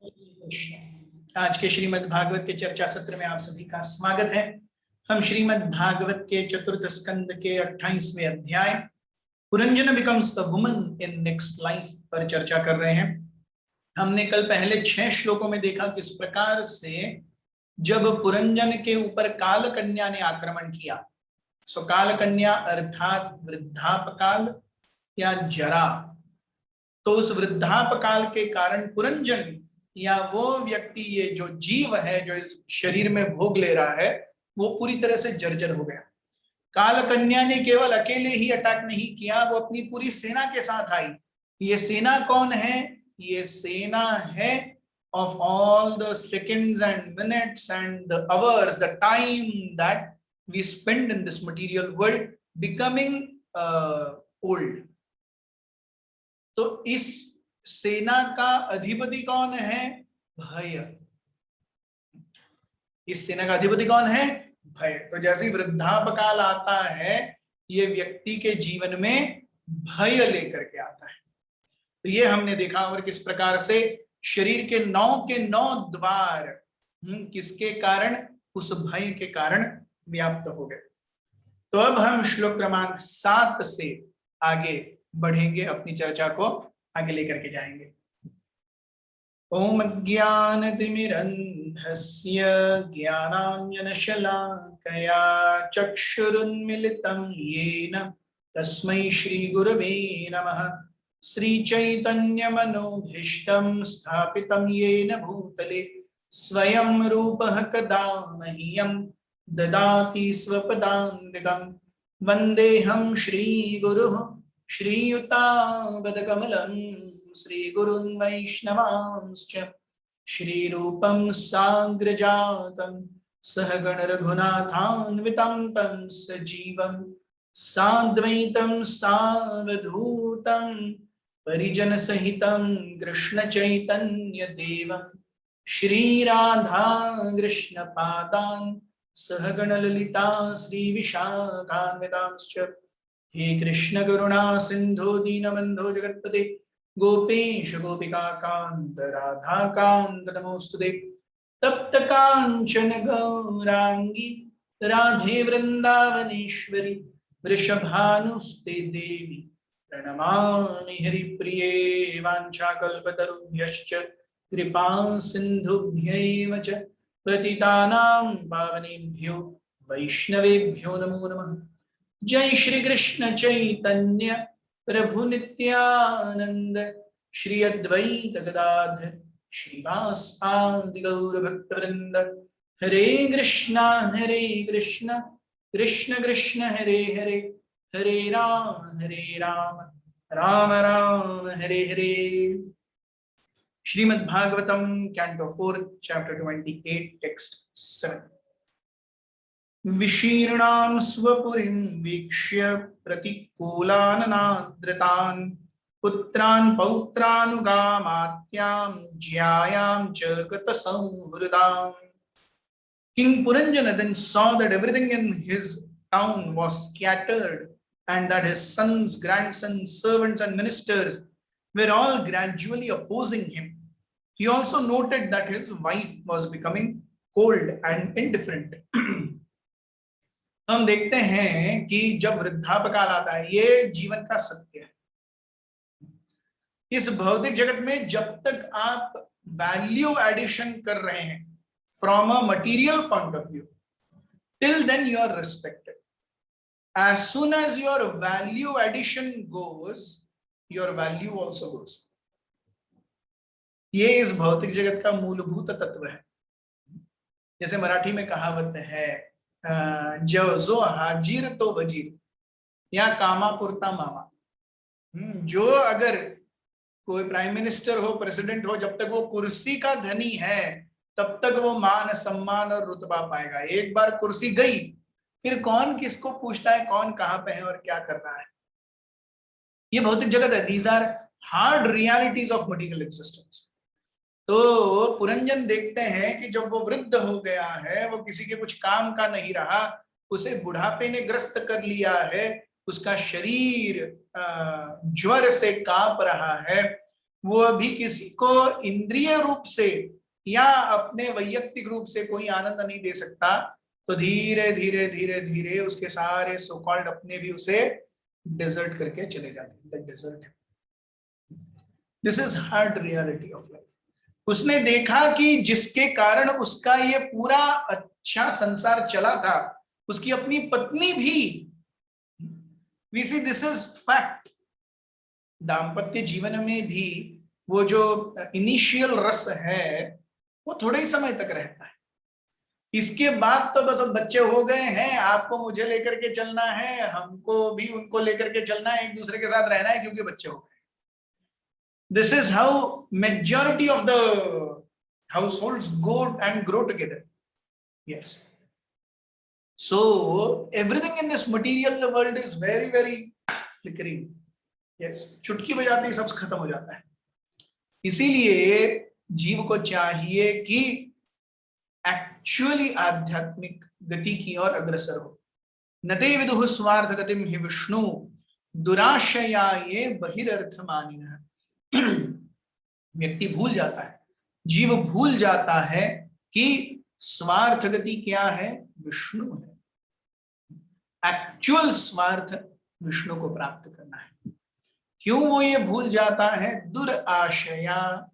आज के श्रीमद् भागवत के चर्चा सत्र में आप सभी का स्वागत है। हम श्रीमद् भागवत के चतुर्थ स्कंद के 28वें अध्याय Puranjan becomes the woman in next life पर चर्चा कर रहे हैं। हमने कल पहले 6 श्लोकों में देखा किस प्रकार से जब पुरंजन के ऊपर काल कन्या ने आक्रमण किया, सो काल कन्या अर्थात वृद्धापकाल या जरा, तो उस वृद्धापकाल के कारण पुरंजन या वो व्यक्ति, ये जो जीव है जो इस शरीर में भोग ले रहा है, वो पूरी तरह से जर्जर हो गया। काल कन्या ने केवल अकेले ही अटैक नहीं किया, वो अपनी पूरी सेना के साथ आई। ये सेना कौन है? ये सेना है of all the seconds and minutes and the hours, the time that we spend in this material world becoming old. तो इस सेना का अधिपति कौन है? भय। इस सेना का अधिपति कौन है? भय। तो जैसे ही वृद्धापकाल आता है, ये व्यक्ति के जीवन में भय लेकर के आता है। तो ये हमने देखा, और किस प्रकार से शरीर के 9 द्वार किसके कारण? उस भय के कारण व्याप्त हो गए। तो अब हम श्लोक क्रमांक 7 से आगे बढ़ेंगे, अपनी चर्चा को आगे लेकर के जाएंगे। ओम ज्ञानतिमिरन्धस्य ज्ञानाञ्जनशलाकया चक्षुरुन्मिलितं येन तस्मै श्रीगुरवे नमः। श्रीचैतन्यमनोभीष्टं स्थापितं येन भूतले स्वयं रूपः कदा मह्यं ददाति स्वपदान्तिकं। वन्देऽहं श्रीगुरुः श्रीयुतापदकमलं श्रीगुरुन् वैष्णवांश्च। श्रीरूपं साग्रजातं सहगण रघुनाथान्वितं तं सजीवं साद्वैतं सावधूतं परिजनसहितं कृष्णचैतन्यदेवं श्रीराधा कृष्णपादान् सहगण ललिता श्रीविशाखान्वितांश्च। हे कृष्ण करुणा सिंधु दीनबंधो जगत्पते गोपेश गोपिका कांत राधा कांत नमोस्तुते। तप्त कांचन गौरांगी राधे वृंदावनेश्वरी वृषभानुस्ते देवी प्रणमामि हरिप्रिये। वाञ्छाकल्पतरुभ्यश्च कृपा सिन्धुभ्यैव च पतितानां पावनेभ्यो वैष्णवेभ्यो नमो नमः। जय श्री कृष्ण चैतन्य प्रभु नित्यानंद श्री अद्वैत गदाधर श्रीवासादि गौर भक्तवृंद। Hare Krishna Krishna Krishna Hare Hare, Hare Ram Ram Ram Hare Hare. Srimad Bhagavatam canto 4 chapter 28 text 7। विशीर्णां स्वपुरीं वीक्ष्य प्रतिकूलाननाद्रतान् पुत्रान् पौत्रानुगामात्यां ज्यायां च गतसंहृदाम्। King Puranjana then saw that everything in his town was scattered and that his sons, grandsons, servants and ministers were all gradually opposing him. He also noted that his wife was becoming cold and indifferent. हम देखते हैं कि जब वृद्धापकाल आता है, ये जीवन का सत्य है। इस भौतिक जगत में जब तक आप वैल्यू एडिशन कर रहे हैं from a material point of view, till then you are respected. As soon as your value addition goes, your value also goes. ये इस भौतिक जगत का मूलभूत तत्व है। जैसे मराठी में कहावत है, जो हाजिर तो वजीर या कामा पुरता मामा। जो अगर कोई प्राइम मिनिस्टर हो, प्रेसिडेंट हो, जब तक वो कुर्सी का धनी है तब तक वो मान सम्मान और रुतबा पाएगा। एक बार कुर्सी गई, फिर कौन किसको पूछता है कौन कहाँ पे है और क्या कर रहा है। ये भौतिक जगत है। These are hard realities of material existence. तो पुरंजन देखते हैं कि जब वो वृद्ध हो गया है, वो किसी के कुछ काम का नहीं रहा, उसे बुढ़ापे ने ग्रस्त कर लिया है, उसका शरीर ज्वर से कांप रहा है, वो अभी किसी को इंद्रिय रूप से या अपने वैयक्तिक रूप से कोई आनंद नहीं दे सकता, तो धीरे धीरे धीरे धीरे उसके सारे सो कॉल्ड अपने भी उसे डिजर्ट करके चले जाते हैं। Desert, this is hard reality of life. उसने देखा कि जिसके कारण उसका ये पूरा अच्छा संसार चला था, उसकी अपनी पत्नी भी, we see this is fact. दाम्पत्य जीवन में भी वो जो इनिशियल रस है वो थोड़े ही समय तक रहता है। इसके बाद तो बस अब बच्चे हो गए हैं, आपको मुझे लेकर के चलना है, हमको भी उनको लेकर के चलना है, एक दूसरे के साथ रहना है क्योंकि बच्चे हो गए। This is how majority of the households go and grow together. Yes. So everything in this material world is very, very flickering. Yes. चुटकी बजाते ही सब खत्म हो जाता है। इसीलिए जीव को चाहिए कि एक्चुअली आध्यात्मिक गति की ओर अग्रसर हो। नते विदुः स्वार्थ गतिम हि विष्णु दुराशया ये बहिरर्थमानिनः। व्यक्ति भूल जाता है, जीव भूल जाता है कि स्वार्थ गति क्या है, विष्णु है। एक्चुअल स्वार्थ विष्णु को प्राप्त करना है। क्यों वो ये भूल जाता है? दुराशया,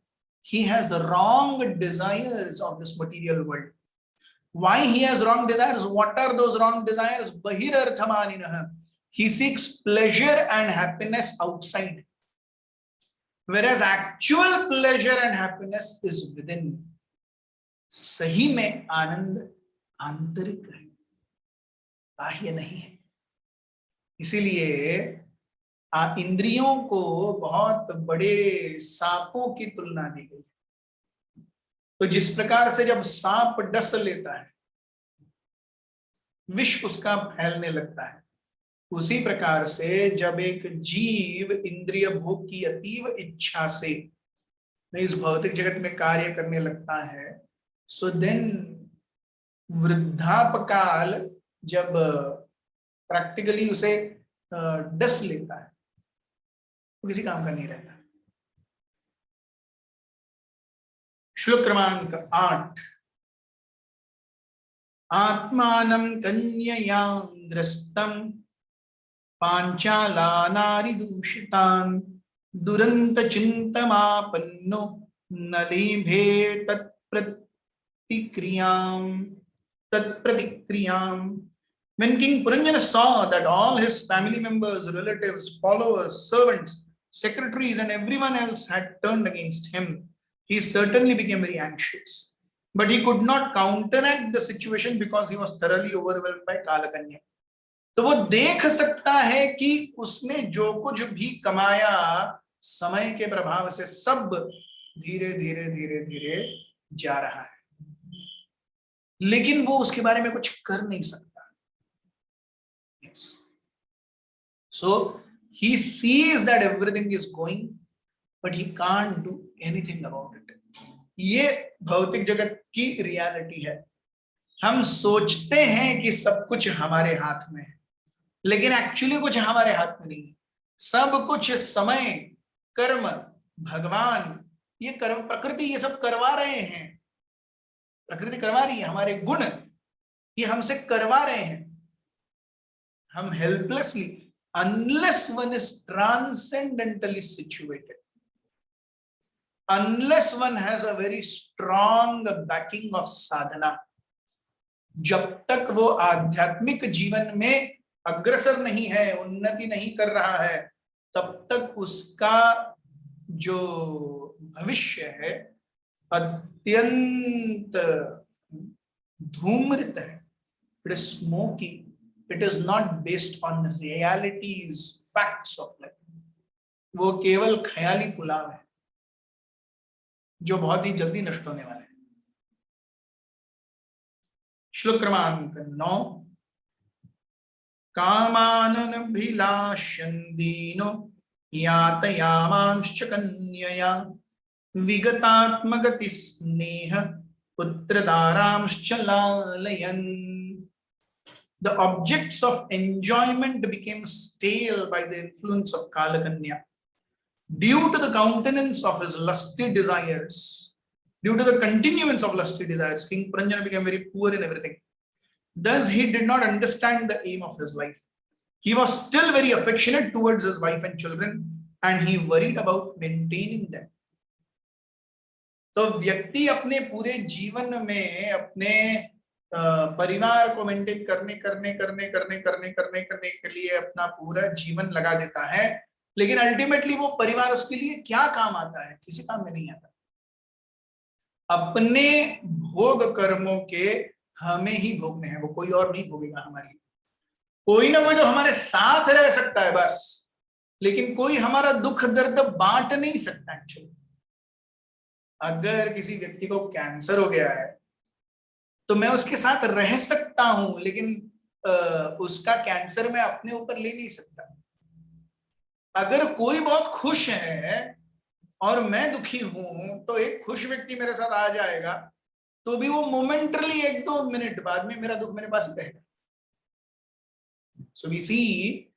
he has wrong desires of this material world. Why he has wrong desires? What are those wrong desires? Bahirarthamaninah. He seeks pleasure and happiness outside, whereas actual pleasure and happiness is within. सही में आनंद आंतरिक है, बाह्य नहीं है। इसीलिए इंद्रियों को बहुत बड़े सांपों की तुलना दी गई। तो जिस प्रकार से जब सांप डस लेता है, विष उसका फैलने लगता है, उसी प्रकार से जब एक जीव इंद्रिय भोग की अतीव इच्छा से इस भौतिक जगत में कार्य करने लगता है, सो देन वृद्धापकाल जब प्रैक्टिकली उसे डस लेता है तो किसी काम का नहीं रहता। श्लोक क्रमांक 8। आत्मानं कन्ययां ग्रस्तं पांचालानारिदूषितान् दुरंत चिंतमापन्नो न लेभे तत्प्रतिक्रियाम्। When King Puranjana saw that all his family members, relatives, followers, servants, secretaries and everyone else had turned against him, he certainly became very anxious. But he could not counteract the situation because he was thoroughly overwhelmed by Kalakanya. तो वो देख सकता है कि उसने जो कुछ भी कमाया समय के प्रभाव से सब धीरे धीरे धीरे धीरे जा रहा है, लेकिन वो उसके बारे में कुछ कर नहीं सकता। So he sees that everything is going, but he can't do anything about it. ये भौतिक जगत की रियलिटी है। हम सोचते हैं कि सब कुछ हमारे हाथ में है, लेकिन एक्चुअली कुछ हमारे हाथ में नहीं है। सब कुछ समय, कर्म, भगवान, ये कर्म, प्रकृति, ये सब करवा रहे हैं। प्रकृति करवा रही है, हमारे गुण ये हमसे करवा रहे हैं। हम helplessly, unless one is transcendentally situated, unless one has a very strong backing of sadhana, जब तक वो आध्यात्मिक जीवन में अग्रसर नहीं है, उन्नति नहीं कर रहा है, तब तक उसका जो भविष्य है अत्यंत धूम्रित है। It is smoky. It is not based on realities, facts of life. वो केवल ख्याली पुलाव है जो बहुत ही जल्दी नष्ट होने वाला है। श्लोक क्रमांक 9। कामानभिलाषन् दीनो यातयामांश्च कन्यया विगतात्मगति स्नेह पुत्रदारांश्च लालयन्। The objects of enjoyment became stale by the influence of Kalakanya. due to the countenance of his lusty desires, due to the continuance of lusty desires, King Puranjana became very poor in everything. Thus he did not understand the aim of his life. He was still very affectionate towards his wife and children, and he worried about maintaining them. तो व्यक्ति अपने पूरे जीवन में अपने परिवार को maintain करने के लिए अपना पूरा जीवन लगा देता है, लेकिन अल्टीमेटली वो परिवार उसके लिए क्या काम आता है? किसी काम में नहीं आता। अपने भोग कर्मों के हमें ही भोगने हैं, वो कोई और नहीं भोगेगा हमारे लिए। कोई ना कोई तो हमारे साथ रह सकता है बस, लेकिन कोई हमारा दुख दर्द बांट नहीं सकता एक्चुअली। अगर किसी व्यक्ति को कैंसर हो गया है तो मैं उसके साथ रह सकता हूं, लेकिन उसका कैंसर मैं अपने ऊपर ले नहीं सकता। अगर कोई बहुत खुश है और मैं दुखी हूं तो एक खुश व्यक्ति मेरे साथ आ जाएगा तो भी वो मोमेंटली 1-2 मिनट बाद में मेरा दुख मेरे पास ही रहेगा। So we see,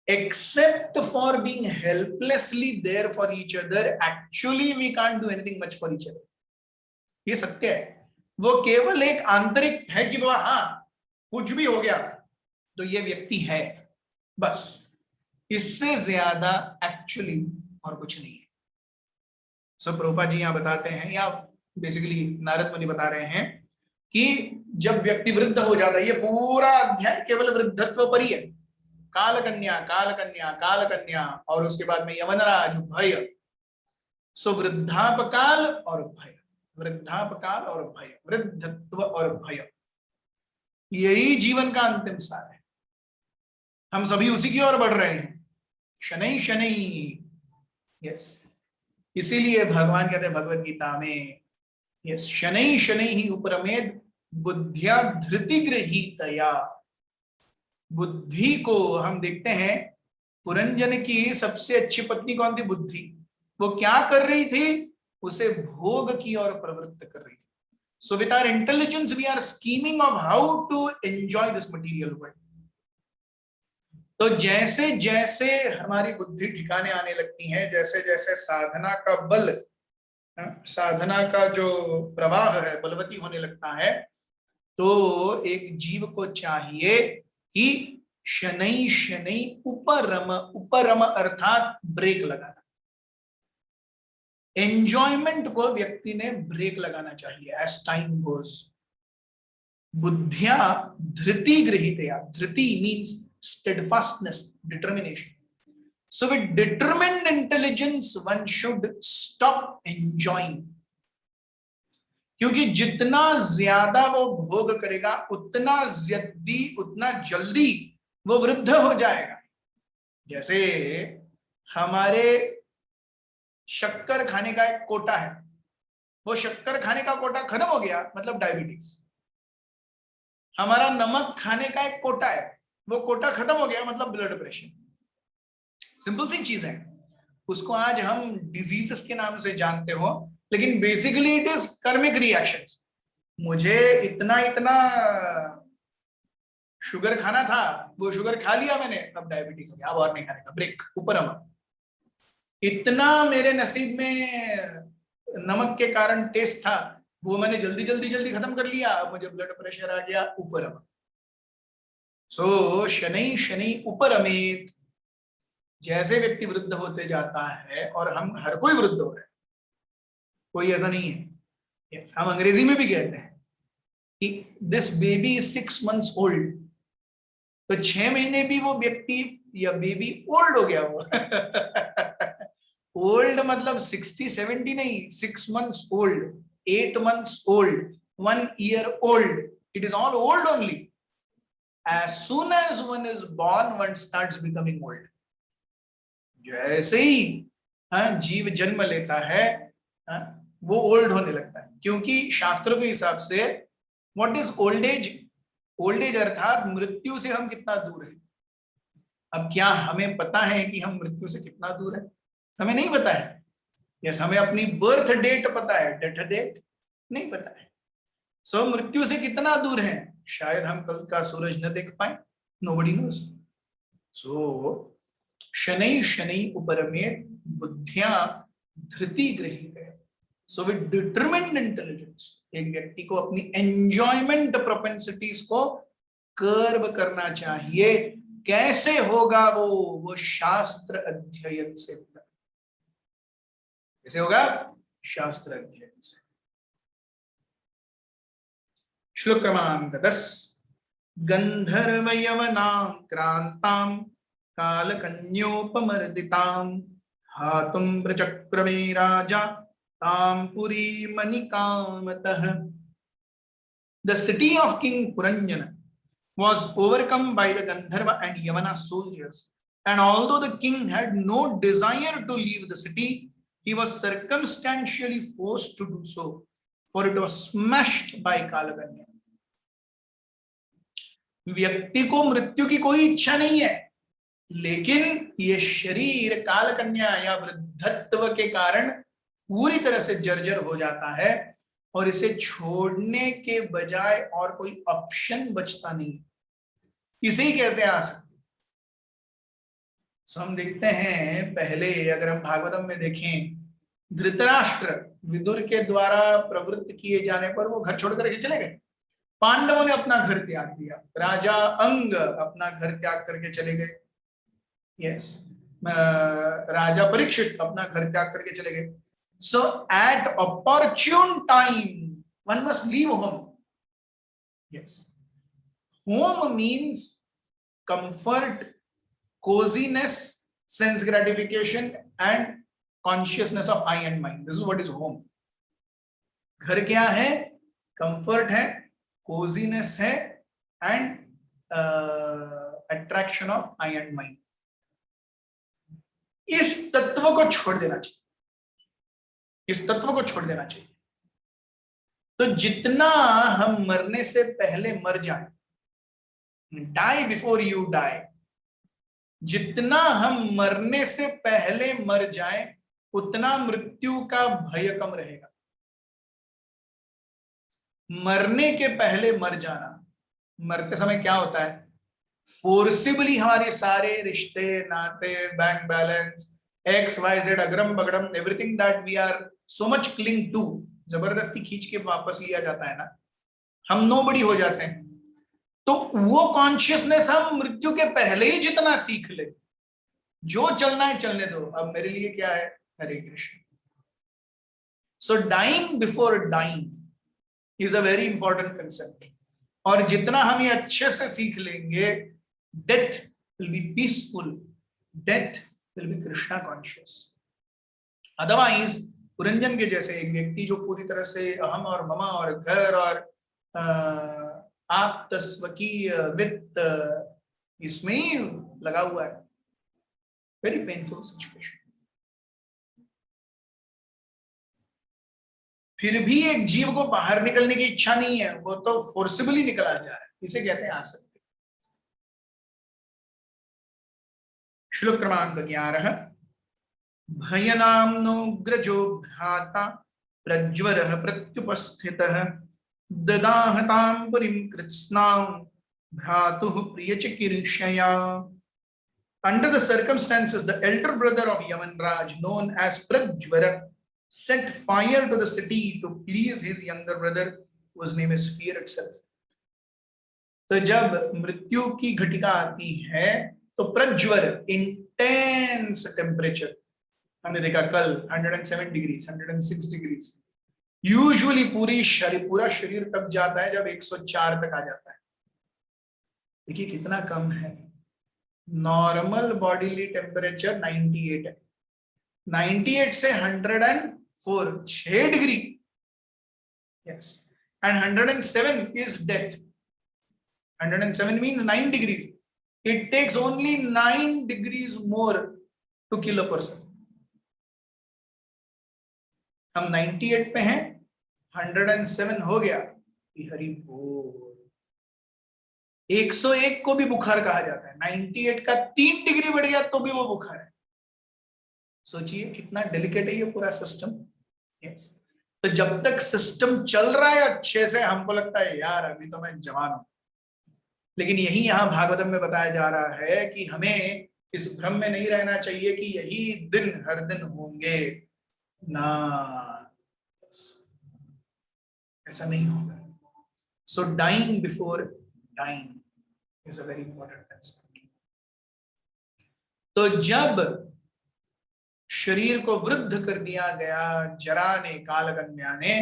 except for being helplessly there for each other, actually we can't do anything much for each other. ये सत्य है। वो केवल एक आंतरिक है कि बाबा हाँ कुछ भी हो गया तो ये व्यक्ति है, बस इससे ज्यादा एक्चुअली और कुछ नहीं है। सो प्रभुपाद जी यहाँ बताते हैं, या बेसिकली नारद मुनि बता रहे हैं कि जब व्यक्ति वृद्ध हो जाता है, ये पूरा अध्याय केवल वृद्धत्व पर ही है। काल कन्या काल कन्या काल कन्या, और उसके बाद में यवनराज, भय। सो वृद्धापकाल और भय, वृद्धापकाल और भय, वृद्धत्व और भय, यही जीवन का अंतिम सार है। हम सभी उसी की ओर बढ़ रहे हैं, शनै शनै। यस, इसीलिए भगवान कहते हैं भगवत गीता में, यस, शनै शनै ही उपरमेद बुद्धिया धृति गृहीतया। बुद्धि को हम देखते हैं, पुरंजन की सबसे अच्छी पत्नी कौन थी? बुद्धि। वो क्या कर रही थी? उसे भोग की ओर प्रवृत्त कर रही थी। So with our intelligence we are scheming of how to enjoy this material world. तो जैसे जैसे हमारी बुद्धि ठिकाने आने लगती है, जैसे जैसे साधना का बल, साधना का जो प्रवाह है बलवती होने लगता है, तो एक जीव को चाहिए कि शनै शनै उपरम, उपरम अर्थात ब्रेक लगाना। एंजॉयमेंट को व्यक्ति ने ब्रेक लगाना चाहिए एज टाइम गोज। बुद्धिया धृति गृहीतया, धृति means steadfastness, determination. So with determined intelligence one should stop enjoying, क्योंकि जितना ज्यादा वो भोग करेगा उतना जल्दी वो वृद्ध हो जाएगा। जैसे हमारे शक्कर खाने का एक कोटा है, वो शक्कर खाने का कोटा खत्म हो गया मतलब डायबिटीज। हमारा नमक खाने का एक कोटा है, वो कोटा खत्म हो गया मतलब ब्लड प्रेशर। सिंपल सी चीज है, उसको आज हम डिजीजेस के नाम से जानते हो, लेकिन बेसिकली इट इज कर्मिक रिएक्शंस। मुझे इतना इतना शुगर खाना था, वो शुगर खा लिया मैंने, अब डायबिटीज हो गया, अब और नहीं खाने का, ब्रेक, ऊपर अमर। इतना मेरे नसीब में नमक के कारण टेस्ट था, वो मैंने जल्दी खत्म कर लिया, अब मुझे ब्लड प्रेशर आ गया, ऊपर अमर। सो शनै शनै उपरमेत। जैसे व्यक्ति वृद्ध होते जाता है, और हम हर कोई वृद्ध हो रहा है, कोई ऐसा नहीं है। yes, हम अंग्रेजी में भी कहते हैं कि this baby is 6 months old. तो 6 महीने भी वो व्यक्ति या बेबी ओल्ड हो गया वो। ओल्ड मतलब 60-70 नहीं, 6 months old, 8 months old, 1 year old, it is all old only. As soon as one is born, one starts becoming old. जैसे ही जीव जन्म लेता है वो ओल्ड होने लगता है, क्योंकि शास्त्रों के हिसाब से what is old age? Old age अर्थात मृत्यु से हम कितना दूर हैं। अब क्या हमें पता है कि हम मृत्यु से कितना दूर है? हमें नहीं पता है। यस, हमें अपनी बर्थ डेट पता है, डेथ डेट नहीं पता है। सो मृत्यु से कितना दूर है? शायद हम कल का सूरज न देख पाए, नोबडी नोस। सो शनै शनै उपरमेत बुद्धिया धृति गृहीत है। सो विद डिटरमिन्ड इंटेलिजेंस एक व्यक्ति को अपनी एंजॉयमेंट प्रोपेंसिटीज को कर्ब करना चाहिए। कैसे होगा वो शास्त्र अध्ययन से होगा। कैसे होगा? शास्त्र अध्ययन से। श्लोक क्रमांक 10। गंधर्व यवनाक्रांतां कालकन्योपमर्दितां हातुं प्रचक्रमे राजा तां पुरीमणिकामतः। The city of King Puranjana was overcome by the Gandharva and Yavana soldiers, and although the king had no desire to leave the city, he was circumstantially forced to do so, for it was smashed by Kalakanya. व्यक्ति को मृत्यु की कोई इच्छा नहीं है, लेकिन ये शरीर कालकन्या या वृद्धत्व के कारण पूरी तरह से जर्जर हो जाता है और इसे छोड़ने के बजाय और कोई ऑप्शन बचता नहीं। इसे ही कैसे आ सकते? सो हम देखते हैं, पहले अगर हम भागवतम में देखें, धृतराष्ट्र विदुर के द्वारा प्रवृत्त किए जाने पर वो घर छोड़ करके चले गए। पांडवों ने अपना घर त्याग दिया। राजा अंग अपना घर त्याग करके चले गए। यस, राजा परीक्षित अपना घर त्याग करके चले गए। सो eight opportune time one must leave home. Yes, home means comfort, coziness, sense gratification and consciousness of I and mind. This is what is home. घर क्या है? कंफर्ट है, कोजीनेस है and attraction of I and mind. इस तत्व को छोड़ देना चाहिए, इस तत्व को छोड़ देना चाहिए। तो जितना हम मरने से पहले मर जाएं, डाई बिफोर यू डाई, जितना हम मरने से पहले मर जाएं उतना मृत्यु का भय कम रहेगा। मरने के पहले मर जाना, मरते समय क्या होता है? फोर्सिबली हमारे सारे रिश्ते नाते, bank balance, X Y Z, अगरम बगड़म, everything that we are so much clinging to, जबरदस्ती खींच के वापस लिया जाता है ना, हम नोबडी हो जाते हैं। तो वो कॉन्शियसनेस हम मृत्यु के पहले ही जितना सीख ले, जो चलना है चलने दो, अब मेरे लिए क्या है, Hare Krishna. So dying before dying is a very important concept. और जितना हम ये अच्छे से सीख लेंगे, death will be peaceful, death will be Krishna conscious. Otherwise Puranjan के जैसे एक व्यक्ति जो पूरी तरह से अहम और ममा और घर और आप स्वकीय वित्त इसमें ही लगा हुआ है, वेरी पेनफुल सिचुएशन। फिर भी एक जीव को बाहर निकलने की इच्छा नहीं है, वो तो फोर्सिबली निकला जा रहा है, इसे कहते हैं आसक्ति। श्लोक क्रमांक 11। भयनाम्नोग्रजो भ्राता प्रज्वरः प्रत्युपस्थितः ददाहतां पुरीं कृत्स्नां भ्रातुः प्रियचिकीर्षया। Under the circumstances, the elder brother of Yamanraj, known as Prajvara, set fire to the city to please his younger brother, whose name is fear itself. तो जब मृत्यु की घटिका आती है तो प्रज्वर, इंटेंस टेम्परेचर, हमने देखा कल 107 डिग्रीज, 106 डिग्रीज, यूजुअली पूरा शरीर तब जाता है जब 104 तक आ जाता है। देखिए कितना कम है। नॉर्मल बॉडीली टेम्परेचर 98 है, 98 से 104, 6 degree, yes, and 107 is death. 107 means 9 degrees. It takes only 9 degrees more to kill a person. हम 98 पे हैं, 107 हो गया, हरि बोल। 101 को भी बुखार कहा जाता है, 98 का 3 डिग्री बढ़ गया तो भी वो बुखार है। सोचिए कितना डेलिकेट है ये पूरा सिस्टम। यस, तो जब तक सिस्टम चल रहा है अच्छे से, हमको लगता है यार अभी तो मैं जवान हूं, लेकिन यही यहां भागवतम में बताया जा रहा है कि हमें इस भ्रम में नहीं रहना चाहिए कि यही दिन हर दिन होंगे ना, ऐसा नहीं होगा। So dying before dying is a very important concept. तो जब शरीर को वृद्ध कर दिया गया जरा ने, कालकन्या ने,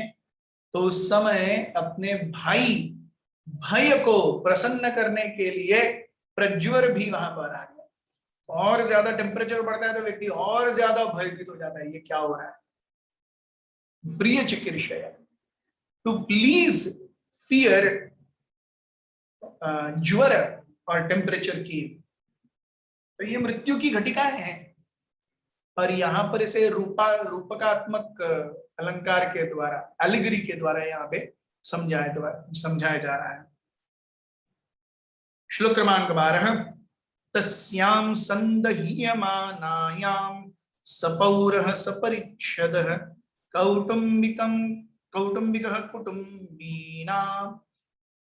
तो उस समय अपने भाई भय को प्रसन्न करने के लिए प्रज्वर भी वहां पर आ गया। और ज्यादा टेम्परेचर बढ़ता है तो व्यक्ति और ज्यादा भयभीत हो जाता है, ये क्या हो रहा है। प्रिय चिकीर्षय, टू प्लीज फियर ज्वर और टेम्परेचर की, तो ये मृत्यु की घटिकाएं हैं। और यहाँ पर इसे रूपकात्मक अलंकार के द्वारा, एलिगरी के द्वारा यहाँ पे समझाया जा रहा है। श्लोक क्रमांक 12, तस्यां संदह्यमानायां सपौरः सपरिच्छदः कौटुंबिकः कुटुंबीनाम्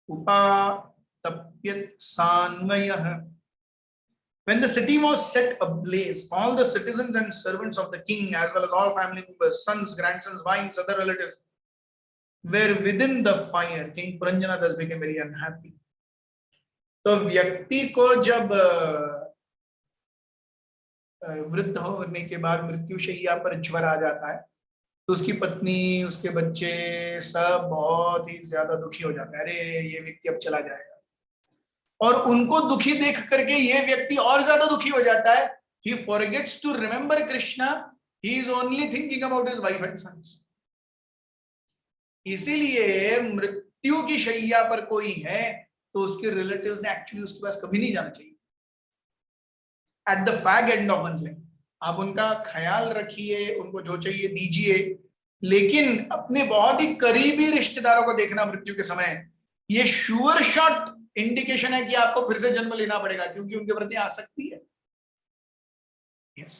उपातप्यत सान्वयः। When the city was set ablaze, all the citizens and servants of the king, as well as all family members, sons, grandsons, wives, other relatives, were within the fire. King Puranjana thus became very unhappy. तो व्यक्ति को जब वृद्ध होने के बाद मृत्युशैया पर ज्वर आ जाता है, तो उसकी पत्नी, उसके बच्चे सब बहुत ही ज्यादा दुखी हो जाते हैं। अरे ये व्यक्ति अब चला जाएगा। और उनको दुखी देख करके ये व्यक्ति और ज्यादा दुखी हो जाता है। He forgets to remember Krishna. He is only thinking about his wife and sons. इसीलिए मृत्यु की शैया पर कोई है तो उसके रिलेटिव्स ने एक्चुअली उसके पास कभी नहीं जाना चाहिए। At the fag end of one's life, आप उनका ख्याल रखिए, उनको जो चाहिए दीजिए, लेकिन अपने बहुत ही करीबी रिश्तेदारों को देखना मृत्यु के समय, ये श्योर शॉट इंडिकेशन है कि आपको फिर से जन्म लेना पड़ेगा, क्योंकि उनके प्रति आसक्ति है। Yes.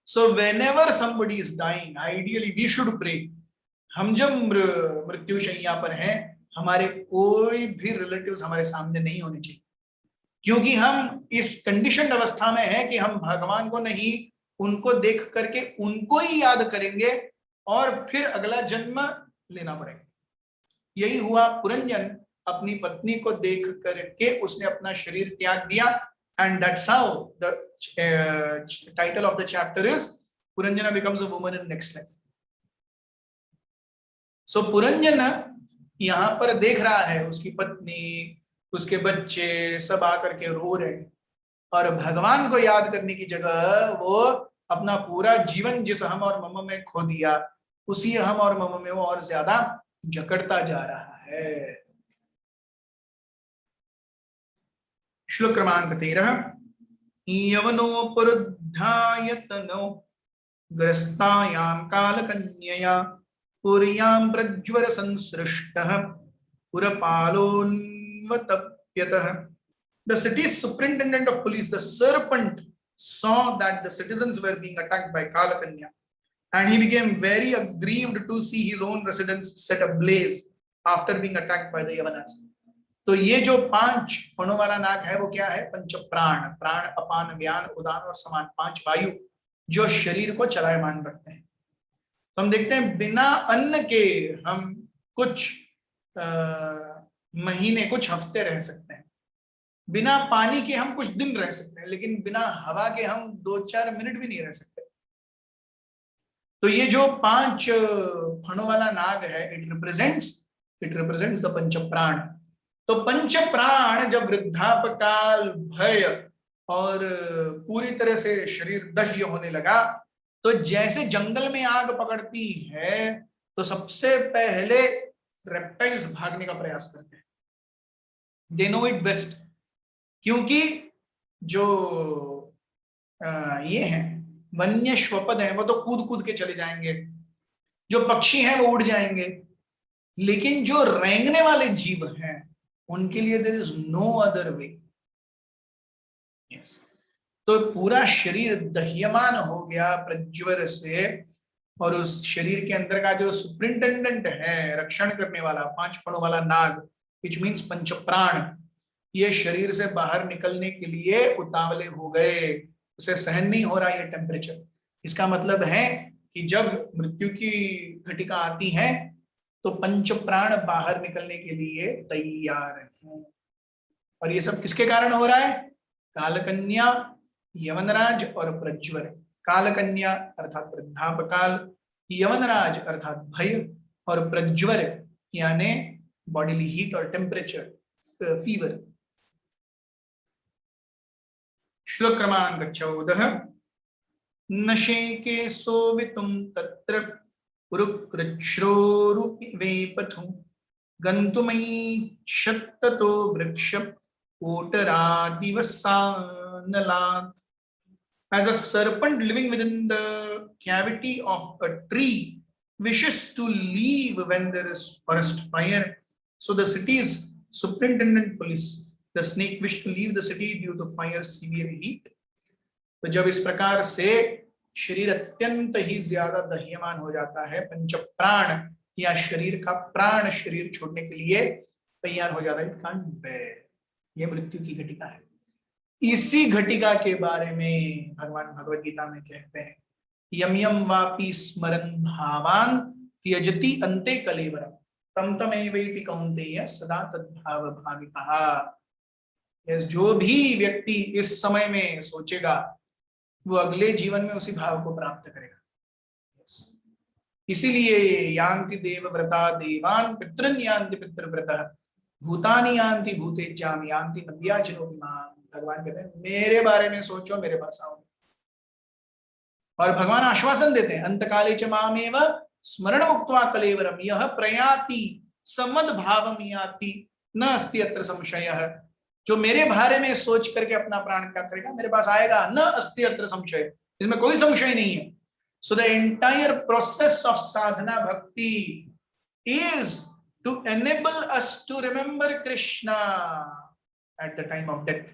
So whenever somebody is dying, ideally we should pray. हम जब मृत्यु शैया पर हैं, हमारे कोई भी रिलेटिव्स हमारे सामने नहीं होने चाहिए, क्योंकि हम इस कंडीशन अवस्था में हैं कि हम भगवान को नहीं, उनको देख करके उनको ही याद करेंगे और फिर अगला जन्म लेना पड़ेगा। यही हुआ। पुरंजन अपनी पत्नी को देख करके उसने अपना शरीर त्याग दिया, and that's how the title of the chapter is Puranjana becomes a woman in next life. So Puranjan यहां पर देख रहा है उसकी पत्नी, उसके बच्चे सब आकर के रो रहे हैं, और भगवान को याद करने की जगह वो अपना पूरा जीवन जिस हम और मम में खो दिया, उसी हम और मम में वो और ज्यादा जकड़ता जा रहा है। श्लोक क्रमांक 13, यवनोपरुद्धायतनो ग्रस्तायां कालकन्यया पुर्यां प्रज्वर संसृष्टः पुरपालोन्वतप्यतः। The city's superintendent of police, the serpent, saw that the citizens were being attacked by Kalakanya, and he became very aggrieved to see his own residence set ablaze after being attacked by the Yavanas. तो ये जो 5 फणों वाला नाग है वो क्या है? पंच प्राण, प्राण, अपान, व्यान, उदान और समान, 5 वायु जो शरीर को चलायमान रखते हैं। तो हम देखते हैं बिना अन्न के हम कुछ महीने, कुछ हफ्ते रह सकते हैं, बिना पानी के हम कुछ दिन रह सकते हैं, लेकिन बिना हवा के हम 2-4 मिनट भी नहीं रह सकते। तो ये जो 5 फणों वाला नाग है, इट रिप्रेजेंट्स द पंच प्राण। तो पंच प्राण जब वृद्धापकाल, भय और पूरी तरह से शरीर दह्य होने लगा, तो जैसे जंगल में आग पकड़ती है तो सबसे पहले रेप्टाइल्स भागने का प्रयास करते हैं। दे नो इट बेस्ट, क्योंकि जो ये हैं वन्य श्वपद हैं वो तो कूद कूद के चले जाएंगे, जो पक्षी हैं वो उड़ जाएंगे, लेकिन जो रेंगने वाले जीव हैं उनके लिए there is no other way. Yes, तो पूरा शरीर दह्यमान हो गया प्रज्वर से, और उस शरीर के अंदर का जो सुपरिंटेंडेंट है, रक्षण करने वाला 5 फणों वाला नाग, विच मीन्स पंच प्राण, ये शरीर से बाहर निकलने के लिए उतावले हो गए, उसे सहन नहीं हो रहा ये टेम्परेचर। इसका मतलब है कि जब मृत्यु की घटिका आती है तो पंच प्राण बाहर निकलने के लिए तैयार हैं। और ये सब किसके कारण हो रहा है? कालकन्या, यमनराज और प्रज्वर। कालकन्या अर्थात वृद्धापकाल, यमनराज अर्थात भय, और प्रज्वर यानी बॉडीली हीट और टेम्परेचर, फीवर। श्लोक क्रमांक 14। नशेके सोवितुं तत्र पुरुकृच्छ्रोरुवेपथु गन्तुमैच्छत्ततो वृक्ष कोटरादिवसानलात्। As a serpent living within the cavity of a tree wishes to leave when there is forest fire, so the city's superintendent police, the snake wished to leave the city due to fire severe heat. तो जब इस प्रकार से शरीर अत्यंत ही ज्यादा दह्यमान हो जाता है, पंच प्राण या शरीर का प्राण शरीर छोड़ने के लिए तैयार हो जाता है, ये मृत्यु की घटिका है। इसी घटिका के बारे में भगवान भगवत गीता में कहते हैं, यम यम वापि स्मरन् भावान त्यजति अन्ते कलेवरम तम तमेवेति कौन्तेय सदा तद्भाव भावितः। जो भी व्यक्ति इस समय में सोचेगा वो अगले जीवन में उसी भाव को प्राप्त करेगा। इसीलिए यान्ति देवव्रता देवान पितृन यान्ति पितृव्रतः भूतानि यान्ति भूतेज्याम यान्ति मद्याजनोऽभिमान्। भगवान कहते हैं मेरे बारे में सोचो, मेरे पास आओ। और भगवान आश्वासन देते हैं, अंतकाले च मामेव स्मरण मुक्त्वा कलेवरम यह प्रयाति समद भावम याति न अस्ति अत्र संशयः। जो मेरे बारे में सोच करके अपना प्राण त्याग करेगा मेरे पास आएगा, न अस्ति अत्र संशय, इसमें कोई संशय नहीं है। So the entire process of sadhana bhakti is to enable us to remember Krishna at the time of death.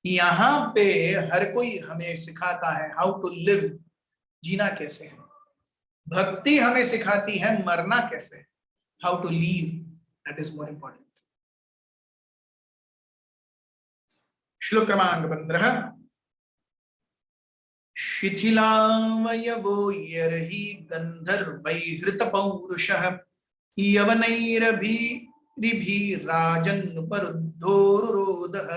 यहां पे हर कोई हमें सिखाता है हाउ टू लिव, जीना कैसे है। भक्ति हमें सिखाती है मरना कैसे है, how to leave, that is more important. श्लोक क्रमांक 15। शिथिलावयवो यर्हि गंधर्वैर्हृत पौरुषः यवनैरभिरिभिराजन्नुपरुद्धोरुरोधः।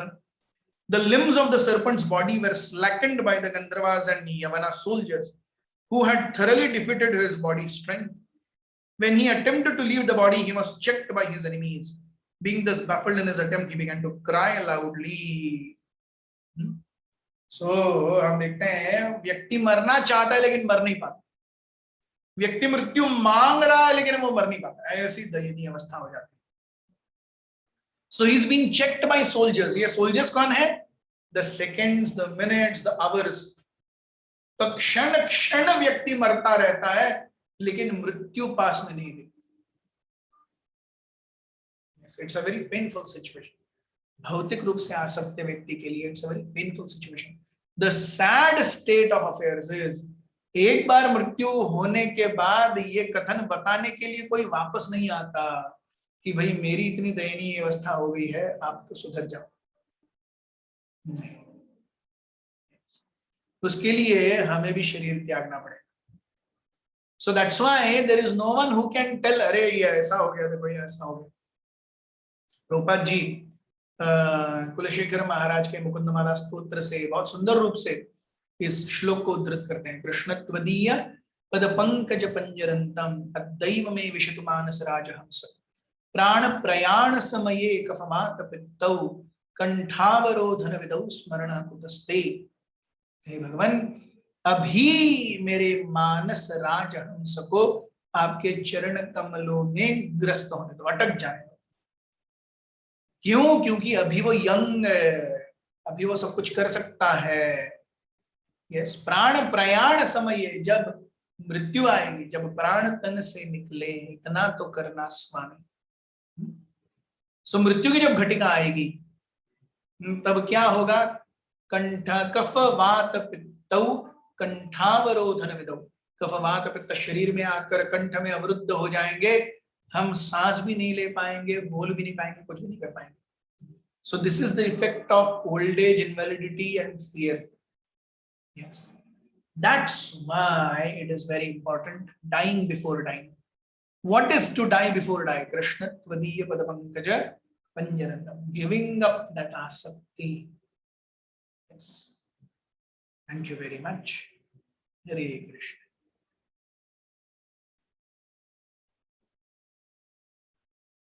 The limbs of the serpent's body were slackened by the Gandharvas and Yavana soldiers who had thoroughly defeated his body strength. When he attempted to leave the body, he was checked by his enemies. Being thus baffled in his attempt, he began to cry loudly. So, हम देखते हैं व्यक्ति मरना चाहता है लेकिन मर नहीं पाता, व्यक्ति मृत्यु मांग रहा है लेकिन वो मर नहीं पाता, ऐसी दयनीय अवस्था हो जाती है। So he's being checked by soldiers. ये soldiers कौन है? The seconds, the minutes, the hours. तो क्षण क्षण व्यक्ति मरता रहता है लेकिन मृत्यु पास में नहीं दिखती। It's a very painful situation. भौतिक रूप से आसक्त व्यक्ति के लिए it's a very painful situation. The sad state of affairs is, एक बार मृत्यु होने के बाद ये कथन बताने के लिए कोई वापस नहीं आता कि भाई मेरी इतनी दयनीय अवस्था हो गई है, आप तो सुधर जाओ। नहीं, उसके लिए हमें भी शरीर त्यागना पड़ेगा। So that's why there is no one who can tell अरे ये ऐसा हो गया, देखो ये ऐसा हो गया। प्रभुपाद जी कुलशेखर महाराज के मुकुंदमाला स्तोत्र से बहुत सुंदर रूप से इस श्लोक को उद्धृत करते हैं। कृष्णत्वदीय पद पंकज पंजरंतम अद्दैव में विशतु मानस राजहंस प्राण प्रयाण समये कफमात पित्तौ कंठावरोधन विदौ स्मरण कुतस्ते। हे भगवान, अभी मेरे मानस राजहंस को आपके चरण कमलों में ग्रस्त होने दो, अटक जाने दो। क्यों? क्योंकि अभी वो यंग है, अभी वो सब कुछ कर सकता है। यस, प्राण प्रयाण समय, जब मृत्यु आएगी, जब प्राण तन से निकले, इतना तो करना स्वामी। सो मृत्यु की जब घटिका आएगी तब क्या होगा? कंठ कफ वात पित्तौ कंठावरोधन विदौ। कफ वात पित्त शरीर में आकर कंठ में अवरुद्ध हो जाएंगे, हम सांस भी नहीं ले पाएंगे, बोल भी नहीं पाएंगे, कुछ भी नहीं कर पाएंगे। So this is the effect of old age, invalidity, and fear. Yes. That's why it is very important dying before dying. What is to die before die? Krishna Tvadiya Padapankaja Panjananam. Giving up that asakti. Yes. Thank you very much. Hare Krishna.